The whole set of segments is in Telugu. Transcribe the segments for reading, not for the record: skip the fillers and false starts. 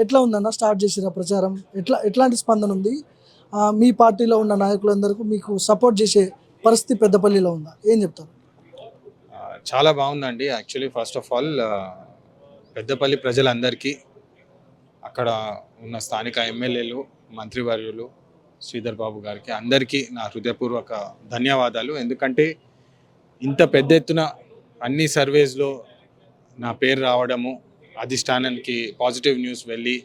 ఎట్లా ఉందన్న స్టార్ట్ చేసిరా ప్రచారం? ఎట్లాంటి స్పందన ఉంది? మీ పార్టీలో ఉన్న నాయకులందరికీ మీకు సపోర్ట్ చేసే పరిస్థితి పెద్దపల్లిలో ఉందా? ఏం చెప్తారు? చాలా బాగుందండి. Actually first of all Peddapalli ప్రజలందరికీ, అక్కడ ఉన్న స్థానిక ఎమ్మెల్యేలు, మంత్రివర్యులు, శ్రీధర్ బాబు గారికి అందరికీ నా హృదయపూర్వక ధన్యవాదాలు. ఎందుకంటే ఇంత పెద్ద ఎత్తున అన్ని సర్వేస్లో నా పేరు రావడము, అధిష్టానానికి పాజిటివ్ న్యూస్ వెళ్ళి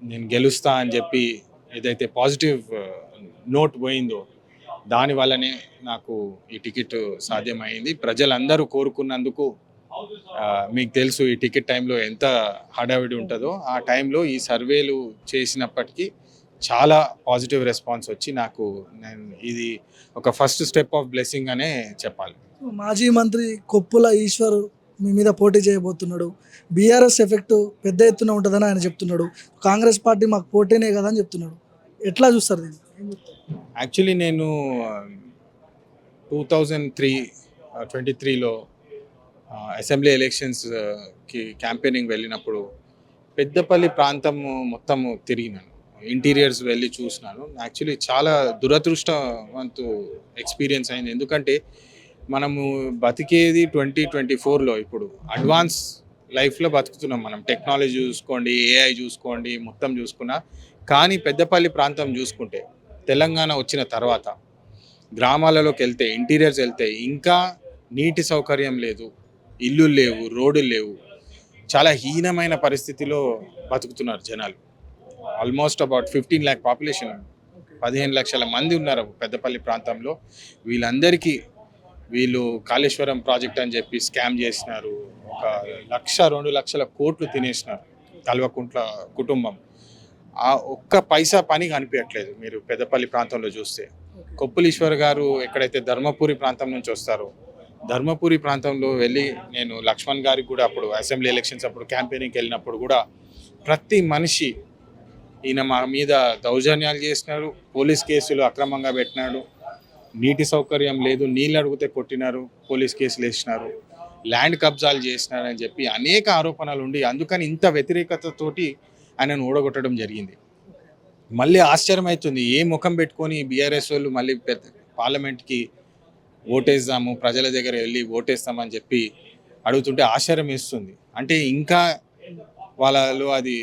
నేను గెలుస్తా అని చెప్పి ఏదైతే పాజిటివ్ నోట్ పోయిందో దానివల్లనే నాకు ఈ టికెట్ సాధ్యమైంది. ప్రజలందరూ కోరుకున్నందుకు మీకు తెలుసు ఈ టికెట్ టైంలో ఎంత హడావిడి ఉంటుందో, ఆ టైంలో ఈ సర్వేలు చేసినప్పటికీ చాలా పాజిటివ్ రెస్పాన్స్ వచ్చి నేను ఇది ఒక ఫస్ట్ స్టెప్ ఆఫ్ బ్లెస్సింగ్ అనే చెప్పాలి. మాజీ మంత్రి కొప్పుల ఈశ్వర్ మీ మీద పోటీ చేయబోతున్నాడు. బీఆర్ఎస్ ఎఫెక్ట్ పెద్ద ఎత్తున ఉంటుందని ఆయన చెప్తున్నాడు. కాంగ్రెస్ పార్టీ మాకు పోటీనే కదా అని చెప్తున్నాడు. ఎట్లా చూస్తారు దీన్ని? యాక్చువల్లీ నేను 2023లో అసెంబ్లీ ఎలక్షన్స్కి క్యాంపెయినింగ్ వెళ్ళినప్పుడు పెద్దపల్లి ప్రాంతం మొత్తము తిరిగినాను, ఇంటీరియర్స్ వెళ్ళి చూసినాను. యాక్చువల్లీ చాలా దురదృష్టవంతు ఎక్స్పీరియన్స్ అయింది. ఎందుకంటే మనము బతికేది 2024లో, ఇప్పుడు అడ్వాన్స్ లైఫ్లో బతుకుతున్నాం మనం. టెక్నాలజీ చూసుకోండి, ఏఐ చూసుకోండి, మొత్తం చూసుకున్నా. కానీ పెద్దపల్లి ప్రాంతం చూసుకుంటే తెలంగాణ వచ్చిన తర్వాత గ్రామాలలోకి వెళ్తే, ఇంటీరియర్స్ వెళ్తే ఇంకా నీటి సౌకర్యం లేదు, ఇల్లు లేవు, రోడ్లు లేవు. చాలా హీనమైన పరిస్థితిలో బతుకుతున్నారు జనాలు. ఆల్మోస్ట్ అబౌట్ 15 lakh పాపులేషన్, 15 లక్షల మంది ఉన్నారు పెద్దపల్లి ప్రాంతంలో. వీళ్ళందరికీ వీళ్ళు కాళేశ్వరం ప్రాజెక్ట్ అని చెప్పి స్కామ్ చేసినారు. 1-2 లక్షల కోట్లు తినేసినారు కల్వకుంట్ల కుటుంబం. ఆ ఒక్క పైసా పని కనిపించట్లేదు మీరు పెద్దపల్లి ప్రాంతంలో చూస్తే. కొప్పులీశ్వర్ గారు ఎక్కడైతే ధర్మపురి ప్రాంతం నుంచి వస్తారో, ధర్మపురి ప్రాంతంలో వెళ్ళి నేను లక్ష్మణ్ గారికి కూడా అప్పుడు అసెంబ్లీ ఎలక్షన్స్ అప్పుడు క్యాంపెయినింగ్కి వెళ్ళినప్పుడు కూడా ప్రతి మనిషి ఈయన మా మీద దౌర్జన్యాలు చేసినారు, పోలీస్ కేసులు అక్రమంగా పెట్టినాడు, నీటి సౌకర్యం లేదు, నీళ్ళు అడిగితే కొట్టినారు, పోలీస్ కేసులు వేసినారు, ల్యాండ్ కబ్జాలు చేసినారని చెప్పి అనేక ఆరోపణలు ఉండి అందుకని ఇంత వ్యతిరేకతతోటి ఆయనను ఓడగొట్టడం జరిగింది. మళ్ళీ ఆశ్చర్యం అవుతుంది, ఏ ముఖం పెట్టుకొని బీఆర్ఎస్ వాళ్ళు మళ్ళీ పార్లమెంట్కి ఓటేద్దాము, ప్రజల దగ్గర వెళ్ళి ఓటేస్తామని చెప్పి అడుగుతుంటే ఆశ్చర్యం వేస్తుంది. అంటే ఇంకా వాళ్ళలో అది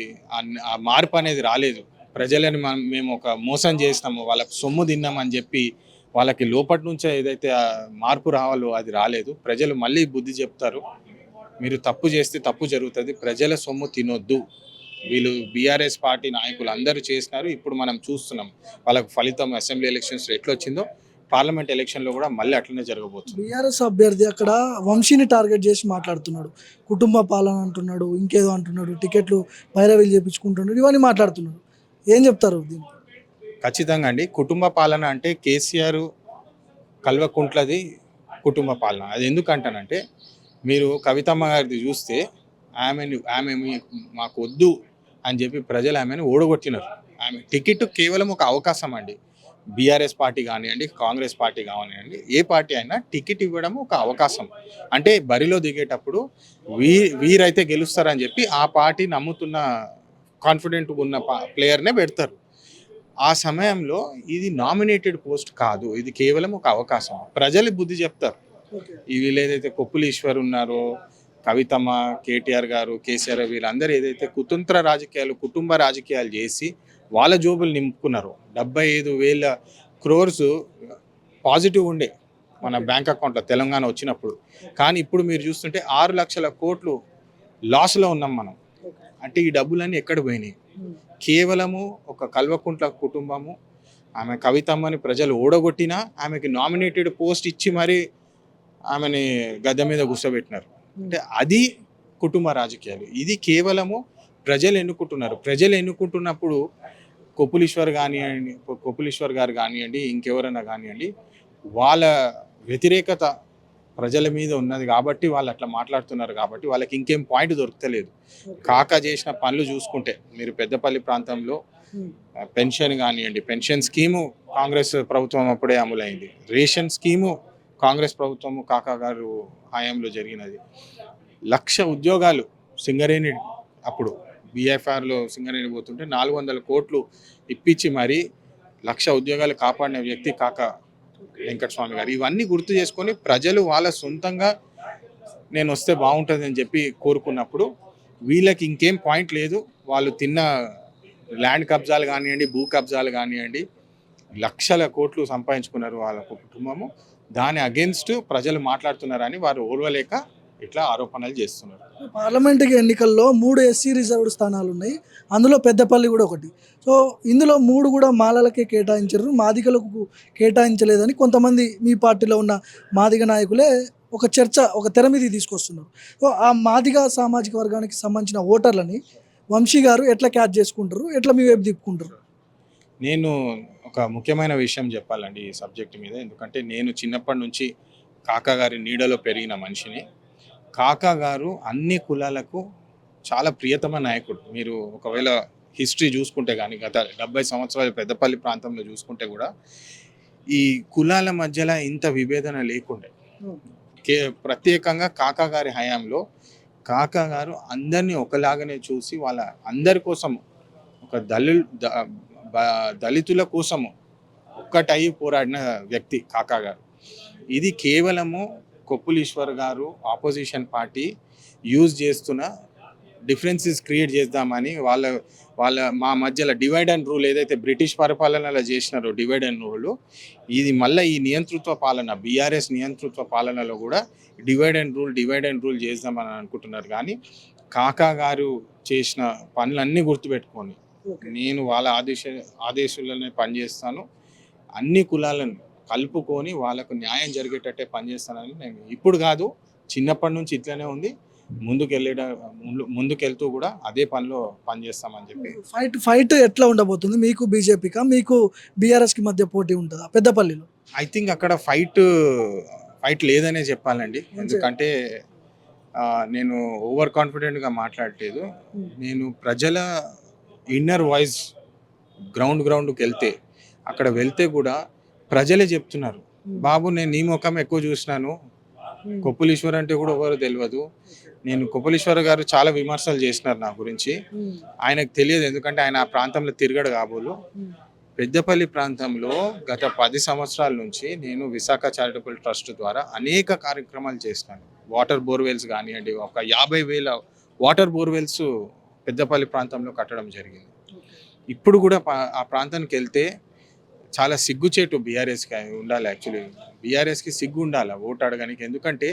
ఆ మార్పు అనేది రాలేదు. ప్రజలని మేము ఒక మోసం చేసినాము, వాళ్ళకి సొమ్ము తిన్నామని చెప్పి వాళ్ళకి లోపటి నుంచే ఏదైతే మార్పు రావాలో అది రాలేదు. ప్రజలు మళ్ళీ బుద్ధి చెప్తారు, మీరు తప్పు చేస్తే తప్పు జరుగుతుంది, ప్రజల సొమ్ము తినొద్దు. వీళ్ళు బీఆర్ఎస్ పార్టీ నాయకులు అందరూ చేసినారు. ఇప్పుడు మనం చూస్తున్నాం వాళ్ళకు ఫలితం అసెంబ్లీ ఎలక్షన్స్ ఎట్లా వచ్చిందో పార్లమెంట్ ఎలక్షన్లో కూడా మళ్ళీ అట్లనే జరగబోతుంది. బీఆర్ఎస్ అభ్యర్థి అక్కడ వంశీని టార్గెట్ చేసి మాట్లాడుతున్నాడు, కుటుంబ పాలన అంటున్నాడు, ఇంకేదో అంటున్నాడు, టికెట్లు పైరవీలు చేయించుకుంటున్నాడు, ఇవన్నీ మాట్లాడుతున్నాడు. ఏం చెప్తారు దీనికి? ఖచ్చితంగా అండి, కుటుంబ పాలన అంటే కేసీఆర్ కల్వకుంట్లది కుటుంబ పాలన. అది ఎందుకంటానంటే మీరు కవితమ్మ గారిది చూస్తే ఆమె మాకు వద్దు అని చెప్పి ప్రజలు ఆమెను ఓడగొట్టినారు. ఆమె టికెట్ కేవలం ఒక అవకాశం అండి. బీఆర్ఎస్ పార్టీ కానివ్వండి, కాంగ్రెస్ పార్టీ కానివ్వండి, ఏ పార్టీ అయినా టికెట్ ఇవ్వడం ఒక అవకాశం. అంటే బరిలో దిగేటప్పుడు వీరైతే గెలుస్తారని చెప్పి ఆ పార్టీ నమ్ముతున్న కాన్ఫిడెంట్ ఉన్న ప్లేయర్నే పెడతారు. ఆ సమయంలో ఇది నామినేటెడ్ పోస్ట్ కాదు, ఇది కేవలం ఒక అవకాశం. ప్రజలు బుద్ధి చెప్తారు. వీళ్ళు ఏదైతే కొప్పులీశ్వర్ ఉన్నారో, కవితమ్మ, కేటీఆర్ గారు, కేసీఆర్, వీళ్ళందరూ ఏదైతే కుతంత్ర రాజకీయాలు, కుటుంబ రాజకీయాలు చేసి వాళ్ళ జోబులు నింపుకున్నారో, 75,000 crores పాజిటివ్ ఉండే మన బ్యాంక్ అకౌంట్లో తెలంగాణ వచ్చినప్పుడు. కానీ ఇప్పుడు మీరు చూస్తుంటే 6 లక్షల కోట్లు లాస్లో ఉన్నాం మనం. అంటే ఈ డబ్బులన్నీ ఎక్కడ పోయినాయి? కేవలము ఒక కల్వకుంట్ల కుటుంబము, ఆమె కవితమ్మని ప్రజలు ఓడగొట్టినా ఆమెకి నామినేటెడ్ పోస్ట్ ఇచ్చి మరీ ఆమెని గద్దె మీద కూర్చోబెట్టినారు. అంటే అది కుటుంబ రాజకీయాలు. ఇది కేవలము ప్రజలు ఎన్నుకుంటున్నారు. ప్రజలు ఎన్నుకుంటున్నప్పుడు కొప్పులీశ్వర్ గారు కానివ్వండి, ఇంకెవరైనా కానివ్వండి, వాళ్ళ వ్యతిరేకత ప్రజల మీద ఉన్నది కాబట్టి వాళ్ళు అట్లా మాట్లాడుతున్నారు. కాబట్టి వాళ్ళకి ఇంకేం పాయింట్ దొరకలేదు. కాక చేసిన పనులు చూసుకుంటే మీరు పెద్దపల్లి ప్రాంతంలో పెన్షన్ కానివ్వండి, పెన్షన్ స్కీము కాంగ్రెస్ ప్రభుత్వం అప్పుడే అమలైంది. రేషన్ స్కీము కాంగ్రెస్ ప్రభుత్వము కాకా గారు హయాంలో జరిగినది. 1,00,000 ఉద్యోగాలు సింగరేణి అప్పుడు బీఎఫ్ఆర్లో సింగరేణి పోతుంటే 400 కోట్లు ఇప్పించి మరీ 1,00,000 ఉద్యోగాలు కాపాడిన వ్యక్తి కాక వెంకటస్వామి గారు. ఇవన్నీ గుర్తు చేసుకొని ప్రజలు వాళ్ళ సొంతంగా నేను వస్తే బాగుంటుంది అని చెప్పి కోరుకున్నప్పుడు వీళ్ళకి ఇంకేం పాయింట్ లేదు. వాళ్ళు తిన్న ల్యాండ్ కబ్జాలు కానివ్వండి, భూ కబ్జాలు కానివ్వండి, 1,00,000 కోట్లు సంపాదించుకున్నారు వాళ్ళ కుటుంబము. దాని అగేన్స్ట్ ప్రజలు మాట్లాడుతున్నారని వారు ఓర్వలేక ఇట్లా ఆరోపణలు చేస్తున్నారు. పార్లమెంట్ ఎన్నికల్లో 3 ఎస్సీ రిజర్వ్డ్ స్థానాలు ఉన్నాయి, అందులో పెద్దపల్లి కూడా ఒకటి. సో ఇందులో 3 కూడా మాలలకే కేటాయించారు, మాదిగలకు కేటాయించలేదని కొంతమంది మీ పార్టీలో ఉన్న మాదిగ నాయకులే ఒక చర్చ, ఒక తెర మీద తీసుకొస్తున్నారు. సో ఆ మాదిగ సామాజిక వర్గానికి సంబంధించిన ఓటర్లని వంశీ గారు ఎట్లా క్యాచ్ చేసుకుంటారు, ఎట్లా మీ వైపు తిప్పుకుంటారు? నేను ఒక ముఖ్యమైన విషయం చెప్పాలండి ఈ సబ్జెక్ట్ మీద. ఎందుకంటే నేను చిన్నప్పటి నుంచి కాకా గారి నీడలో పెరిగిన మనిషిని. కాకా గారు అన్ని కులాలకు చాలా ప్రియతమ నాయకుడు. మీరు ఒకవేళ హిస్టరీ చూసుకుంటే కానీ గత 70 సంవత్సరాల పెద్దపల్లి ప్రాంతంలో చూసుకుంటే కూడా ఈ కులాల మధ్యలో ఇంత విభేదన లేకుండే. ప్రత్యేకంగా కాకా గారి హయాంలో కాకా గారు అందరినీ ఒకలాగానే చూసి వాళ్ళ అందరి కోసం ఒక దళితుల కోసము ఒక్కటై పోరాడిన వ్యక్తి కాకా గారు. ఇది కేవలము కొప్పులీశ్వర్ గారు ఆపోజిషన్ పార్టీ యూజ్ చేస్తున్న డిఫరెన్సెస్ క్రియేట్ చేద్దామని వాళ్ళ మా మధ్యలో డివైడ్ అండ్ రూల్ ఏదైతే బ్రిటిష్ పరిపాలనలో చేసినారో డివైడ్ అండ్ రూల్, ఇది మళ్ళీ ఈ నియంతృత్వ పాలన బీఆర్ఎస్ నియంతృత్వ పాలనలో కూడా డివైడ్ అండ్ రూల్ చేద్దామని అనుకుంటున్నారు. కానీ కాకా గారు చేసిన పనులన్నీ గుర్తుపెట్టుకొని నేను వాళ్ళ ఆదేశాలనే పనిచేస్తాను, అన్ని కులాలను కలుపుకొని వాళ్ళకు న్యాయం జరిగేటట్టే పనిచేస్తానని నేను ఇప్పుడు కాదు చిన్నప్పటి నుంచి ఇట్లనే ఉంది, ముందుకెళ్తూ కూడా అదే పనిలో పనిచేస్తామని చెప్పి. ఫైట్ ఎట్లా ఉండబోతుంది? మీకు బీజేపీకా, మీకు బీఆర్ఎస్కి మధ్య పోటీ ఉంటుందా పెద్దపల్లిలో? ఐ థింక్ అక్కడ ఫైట్ లేదనే చెప్పాలండి. ఎందుకంటే నేను ఓవర్ కాన్ఫిడెంట్గా మాట్లాడలేదు. నేను ప్రజల ఇన్నర్ వాయిస్ గ్రౌండ్కి వెళ్తే కూడా ప్రజలే చెప్తున్నారు, బాబు నేను నీ ముఖం ఎక్కువ చూసినాను, కొప్పులీశ్వర్ అంటే కూడా ఎవరు తెలియదు. నేను కొప్పులీశ్వర్ గారు చాలా విమర్శలు చేసినారు నా గురించి, ఆయనకు తెలియదు ఎందుకంటే ఆయన ఆ ప్రాంతంలో తిరగడు కాబోలు. పెద్దపల్లి ప్రాంతంలో గత 10 సంవత్సరాల నుంచి నేను విశాఖ చారిటబుల్ ట్రస్ట్ ద్వారా అనేక కార్యక్రమాలు చేసినాను. వాటర్ బోర్వెల్స్ కానివ్వండి, ఒక 50,000 వాటర్ బోర్వెల్స్ పెద్దపల్లి ప్రాంతంలో కట్టడం జరిగింది. ఇప్పుడు కూడా ఆ ప్రాంతానికి వెళ్తే చాలా సిగ్గుచేటు బీఆర్ఎస్కి ఉండాలి. యాక్చువల్లీ బీఆర్ఎస్కి సిగ్గు ఉండాలి ఓటు అడగడానికి. ఎందుకంటే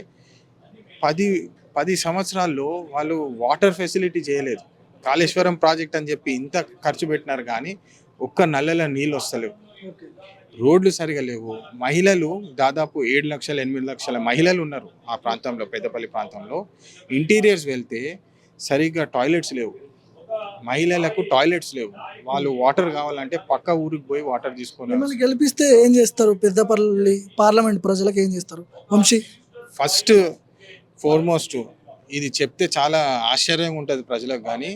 10 సంవత్సరాల్లో వాళ్ళు వాటర్ ఫెసిలిటీ చేయలేదు. కాళేశ్వరం ప్రాజెక్ట్ అని చెప్పి ఇంత ఖర్చు పెట్టినారు కానీ ఒక్క నల్లల నీళ్ళు వస్తలేవు, రోడ్లు సరిగా లేవు. మహిళలు దాదాపు 7 లక్షల 8 లక్షల మహిళలు ఉన్నారు ఆ ప్రాంతంలో, పెద్దపల్లి ప్రాంతంలో. ఇంటీరియర్స్ వెళ్తే సరిగ్గా టాయిలెట్స్ లేవు, మహిళలకు టాయిలెట్స్ లేవు. వాళ్ళు వాటర్ కావాలంటే పక్క ఊరికి పోయి వాటర్ తీసుకొని. మిమ్మల్ని గెలిపిస్తే ఏం చేస్తారు? పెద్దపల్లి పార్లమెంట్ ప్రజలకు ఏం చేస్తారు వంశీ? ఫస్ట్ ఫార్మోస్ట్ ఇది చెప్తే చాలా ఆశ్చర్యంగా ఉంటుంది ప్రజలకు, కానీ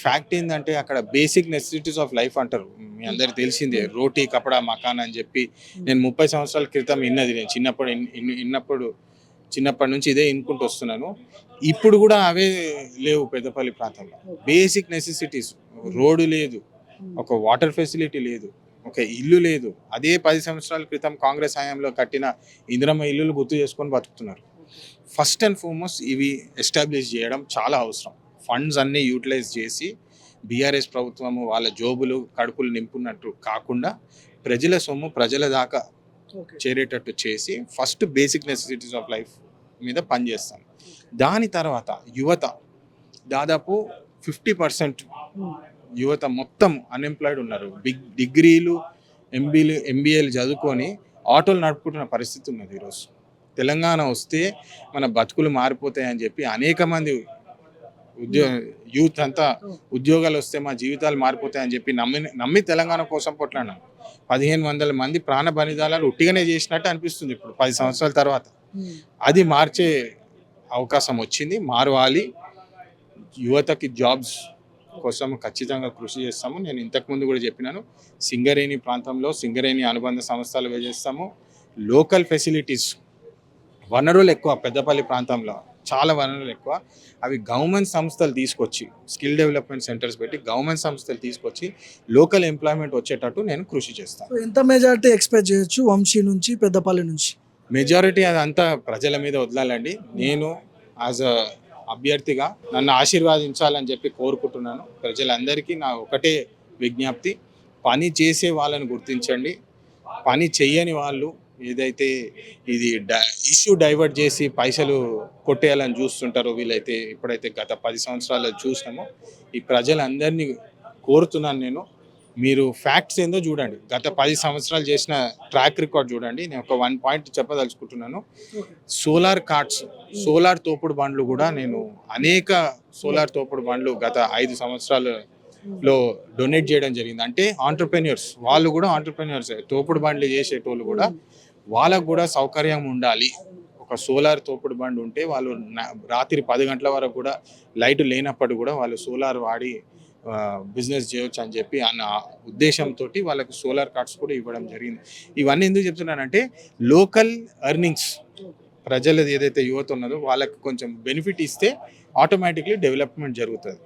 ఫ్యాక్ట్ ఏంటంటే అక్కడ బేసిక్ నెసెసిటీస్ ఆఫ్ లైఫ్ అంటారు, మీ అందరికి తెలిసిందే. రోటీ కపడా మకాన్ అని చెప్పి నేను 30 సంవత్సరాల క్రితం విన్నది. నేను చిన్నప్పటి నుంచి ఇదే వినుకుంటూ వస్తున్నాను. ఇప్పుడు కూడా అవే లేవు పెద్దపల్లి ప్రాంతంలో. బేసిక్ నెసెసిటీస్, రోడ్డు లేదు, ఒక వాటర్ ఫెసిలిటీ లేదు, ఒక ఇల్లు లేదు. అదే 10 సంవత్సరాల క్రితం కాంగ్రెస్ హయాంలో కట్టిన ఇందిరమ్మ ఇల్లులు గుర్తు చేసుకొని బతుకుతున్నారు. ఫస్ట్ అండ్ ఫార్మోస్ట్ ఇవి ఎస్టాబ్లిష్ చేయడం చాలా అవసరం. ఫండ్స్ అన్నీ యూటిలైజ్ చేసి బీఆర్ఎస్ ప్రభుత్వము వాళ్ళ జోబులు కడుపులు నింపున్నట్టు కాకుండా ప్రజల సొమ్ము ప్రజల దాకా చేరేటట్టు చేసి first basic necessities of life మీద పనిచేస్తాను. దాని తర్వాత యువత దాదాపు 50% యువత మొత్తం అన్ఎంప్లాయిడ్ ఉన్నారు. డిగ్రీలు ఎంబీఏలు చదువుకొని ఆటోలు నడుపుకుంటున్న పరిస్థితి ఉన్నది ఈరోజు. తెలంగాణ వస్తే మన బతుకులు మారిపోతాయని చెప్పి అనేక మంది యూత్ అంతా ఉద్యోగాలు వస్తే మా జీవితాలు మారిపోతాయని చెప్పి నమ్మి తెలంగాణ కోసం కొట్లాడినాను. 1500 మంది ప్రాణ బలిదానాలు ఉట్టిగానే చేసినట్టు అనిపిస్తుంది ఇప్పుడు 10 సంవత్సరాల తర్వాత. అది మార్చే అవకాశం వచ్చింది, మారవాలి. యువతకి జాబ్స్ కోసం ఖచ్చితంగా కృషి చేస్తాము. నేను ఇంతకుముందు కూడా చెప్పినాను, సింగరేణి ప్రాంతంలో సింగరేణి అనుబంధ సంస్థలు చేస్తాము. లోకల్ ఫెసిలిటీస్, వనరులు ఎక్కువ పెద్దపల్లి ప్రాంతంలో, చాలా వనరులు ఎక్కువ. అవి గవర్నమెంట్ సంస్థలు తీసుకొచ్చి స్కిల్ డెవలప్మెంట్ సెంటర్స్ పెట్టి గవర్నమెంట్ సంస్థలు తీసుకొచ్చి లోకల్ ఎంప్లాయ్మెంట్ వచ్చేటట్టు నేను కృషి చేస్తాను. సో ఎంత మెజారిటీ ఎక్స్పెక్ట్ చేయొచ్చు వంశీ నుంచి, పెద్దపల్లి నుంచి? మెజారిటీ అదంతా ప్రజల మీద వదలాలండి. నేను యాజ్ అ అభ్యర్థిగా నన్ను ఆశీర్వాదించాలని చెప్పి కోరుకుంటున్నాను. ప్రజలందరికీ నా ఒకటే విజ్ఞప్తి, పని చేసే వాళ్ళని గుర్తించండి. పని చెయ్యని వాళ్ళు ఏదైతే ఇది ఇష్యూ డైవర్ట్ చేసి పైసలు కొట్టేయాలని చూస్తుంటారో వీళ్ళైతే, ఇప్పుడైతే గత 10 సంవత్సరాలు చూసినామో, ఈ ప్రజలందరినీ కోరుతున్నాను నేను, మీరు ఫ్యాక్ట్స్ ఏందో చూడండి. గత 10 సంవత్సరాలు చేసిన ట్రాక్ రికార్డ్ చూడండి. నేను ఒక 1 పాయింట్ చెప్పదలుచుకుంటున్నాను. సోలార్ కార్డ్స్, సోలార్ తోపుడు బండ్లు కూడా నేను అనేక సోలార్ తోపుడు బండ్లు గత 5 సంవత్సరాలలో డొనేట్ చేయడం జరిగింది. అంటే ఆంటర్ప్రెన్యూర్స్ వాళ్ళు కూడా ఆంటర్ప్రెన్యూర్స్, తోపుడు బండ్లు చేసేటోళ్ళు కూడా వాళ్ళకు కూడా సౌకర్యం ఉండాలి. ఒక సోలార్ తోపుడు బండి ఉంటే వాళ్ళు రాత్రి 10 గంటల వరకు కూడా లైట్ లేనప్పుడు కూడా వాళ్ళు సోలార్ వాడి బిజినెస్ చేయొచ్చు అని చెప్పి అన్న ఉద్దేశంతో వాళ్ళకు సోలార్ కార్డ్స్ కూడా ఇవ్వడం జరిగింది. ఇవన్నీ ఎందుకు చెప్తున్నానంటే లోకల్ ఎర్నింగ్స్, ప్రజలది ఏదైతే యువత ఉన్నదో వాళ్ళకి కొంచెం బెనిఫిట్ ఇస్తే ఆటోమేటిక్లీ డెవలప్మెంట్ జరుగుతుంది.